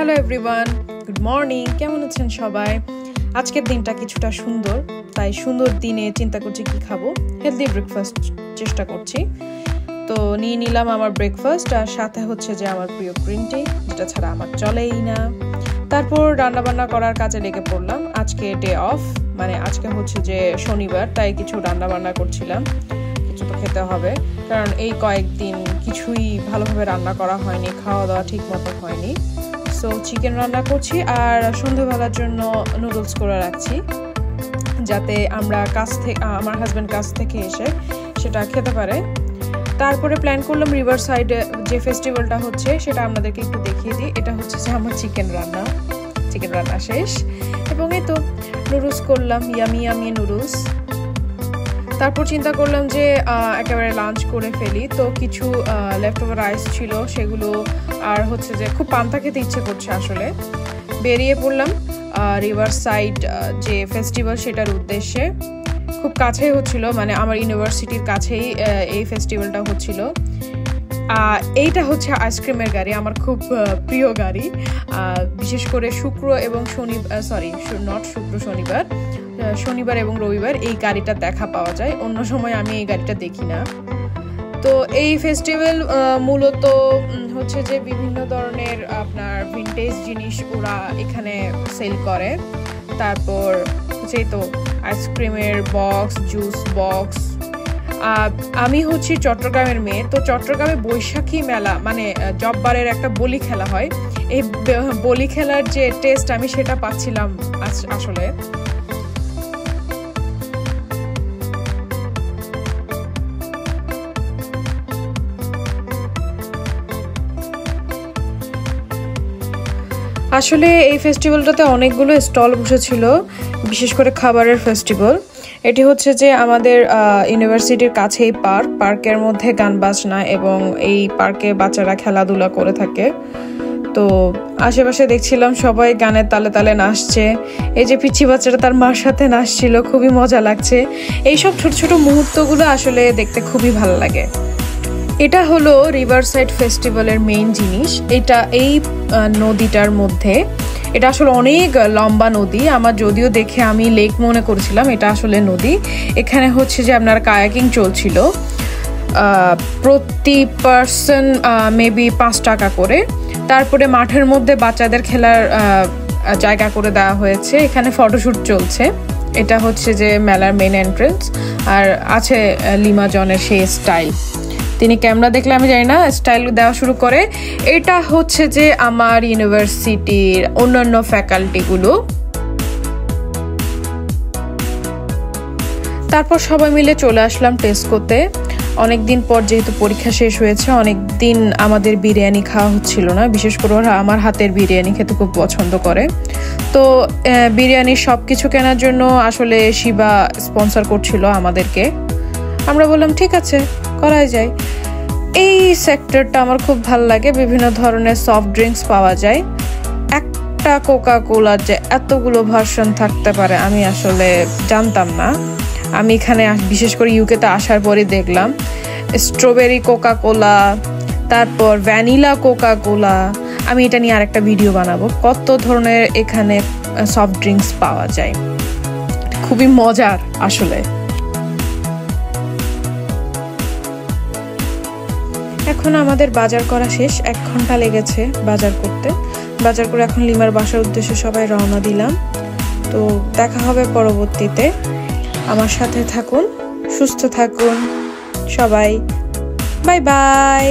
Hello everyone, good morning. কেমন আছেন সবাই? আজকের দিনটা কিছুটা সুন্দর, তাই সুন্দর দিনে চিন্তা করছি কি খাবো। হেলদি ব্রেকফাস্ট চেষ্টা করছি, তো নিয়ে নিলাম আমার ব্রেকফাস্ট, আর সাথে হচ্ছে যে আমার প্রিয় গ্রিন টি, যেটা ছাড়া আমার চলেই না। তারপর রান্নাবান্না করার কাজে লেগে পড়লাম। আজকে ডে অফ, মানে আজকে হচ্ছে যে শনিবার, তাই কিছু রান্নাবান্না করছিলাম। কিছু তো খেতে হবে, কারণ এই কয়েকদিন কিছুই ভালোভাবে রান্না করা হয়নি, খাওয়া দাওয়া ঠিক মতো হয়নি। সো চিকেন রান্না করছি, আর সন্ধ্যাবেলার জন্য নুডলস করে রাখছি, যাতে আমরা আমার হাজব্যান্ড কাছ থেকে এসে সেটা খেতে পারে। তারপরে প্ল্যান করলাম রিভার সাইডে যে ফেস্টিভ্যালটা হচ্ছে সেটা আপনাদেরকে একটু দেখিয়ে দিই। এটা হচ্ছে যে আমার চিকেন রান্না শেষ, এবং এই তো নুডলস করলাম, ইয়ামি নুডলস। তারপর চিন্তা করলাম যে একেবারে লাঞ্চ করে ফেলি, তো কিছু লেফট ওভার রাইস ছিল সেগুলো, আর হচ্ছে যে খুব পান্তা খেতে ইচ্ছে করছে আসলে। বেরিয়ে পড়লাম রিভার সাইড যে ফেস্টিভ্যাল সেটার উদ্দেশ্যে। খুব কাছেই হচ্ছিল, মানে আমার ইউনিভার্সিটির কাছেই এই ফেস্টিভ্যালটা হচ্ছিল। এইটা হচ্ছে আইসক্রিমের গাড়ি, আমার খুব প্রিয় গাড়ি। বিশেষ করে শনিবার এবং রবিবার এই গাড়িটা দেখা পাওয়া যায়, অন্য সময় আমি এই গাড়িটা দেখি না। তো এই ফেস্টিভ্যাল মূলত হচ্ছে যে বিভিন্ন ধরনের আপনার ভিনটেজ জিনিস ওরা এখানে সেল করে। তারপর হচ্ছে তো আইসক্রিমের বক্স, জুস বক্স। আমি হচ্ছি চট্টগ্রামের মেয়ে, তো চট্টগ্রামে বৈশাখী মেলা মানে জব্বারের একটা বলি খেলা হয়। এই বলি খেলার যে টেস্ট আমি সেটা পাচ্ছিলাম আসলে। আসলে এই ফেস্টিভ্যালটাতে অনেকগুলো স্টল বসেছিল, বিশেষ করে খাবারের ফেস্টিভ্যাল। এটি হচ্ছে যে আমাদের ইউনিভার্সিটির কাছেই পার্কের মধ্যে গান বাজনা, এবং এই পার্কে বাচ্চারা খেলাধুলা করে থাকে। তো আশেপাশে দেখছিলাম সবাই গানের তালে তালে নাচছে। এই যে পিচ্ছি বাচ্চাটা তার মার সাথে নাচছিল, খুবই মজা লাগছে। এইসব ছোট ছোট মুহূর্তগুলো আসলে দেখতে খুবই ভালো লাগে। এটা হলো রিভার সাইড ফেস্টিভ্যালের মেইন জিনিস। এই নদীটার মধ্যে, এটা আসলে অনেক লম্বা নদী। আমার যদিও দেখে আমি লেক মনে করেছিলাম, এটা আসলে নদী। এখানে হচ্ছে যে আপনার কায়াকিং চলছিল, প্রতি পার্সন মেবি 5 টাকা করে। তারপরে মাঠের মধ্যে বাচ্চাদের খেলার জায়গা করে দেওয়া হয়েছে, এখানে ফটোশ্যুট চলছে। এটা হচ্ছে যে মেলার মেইন এন্ট্রেন্স, আর আছে লিমা জনের সেই স্টাইল। তিনি ক্যামেরা দেখলে আমি জানি না, স্টাইল দেওয়া শুরু করে। এটা হচ্ছে যে আমার ইউনিভার্সিটির অন্যান্য ফ্যাকাল্টিগুলো। তারপর সবাই মিলে চলে আসলাম টেস্কোতে। অনেকদিন পর যেহেতু পরীক্ষা শেষ হয়েছে, অনেকদিন আমাদের বিরিয়ানি খাওয়া হচ্ছিল না। বিশেষ করে ওরা আমার হাতের বিরিয়ানি খেতে খুব পছন্দ করে। তো বিরিয়ানির সব কিছু কেনার জন্য আসলে শিবা স্পন্সর করছিল আমাদেরকে। আমরা বললাম ঠিক আছে, করাই যায়। এই সেক্টরটা আমার খুব ভালো লাগে, বিভিন্ন ধরনের সফট ড্রিঙ্কস পাওয়া যায়। একটা কোকা কোলার যে এতগুলো ভার্সন থাকতে পারে আমি আসলে জানতাম না। আমি এখানে বিশেষ করে ইউকেতে আসার পরে দেখলাম স্ট্রবেরি কোকা কোলা, তারপর ভ্যানিলা কোকা কোলা। আমি এটা নিয়ে আরেকটা ভিডিও বানাবো, কত ধরনের এখানে সফট ড্রিঙ্কস পাওয়া যায়। খুবই মজার আসলে। এখন আমাদের বাজার করা শেষ, 1 ঘন্টা লেগেছে বাজার করতে। বাজার করে এখন লিমার বাসার উদ্দেশ্যে সবাই রওনা দিলাম। তো দেখা হবে পরবর্তীতে। আমার সাথে থাকুন, সুস্থ থাকুন সবাই। Bye bye.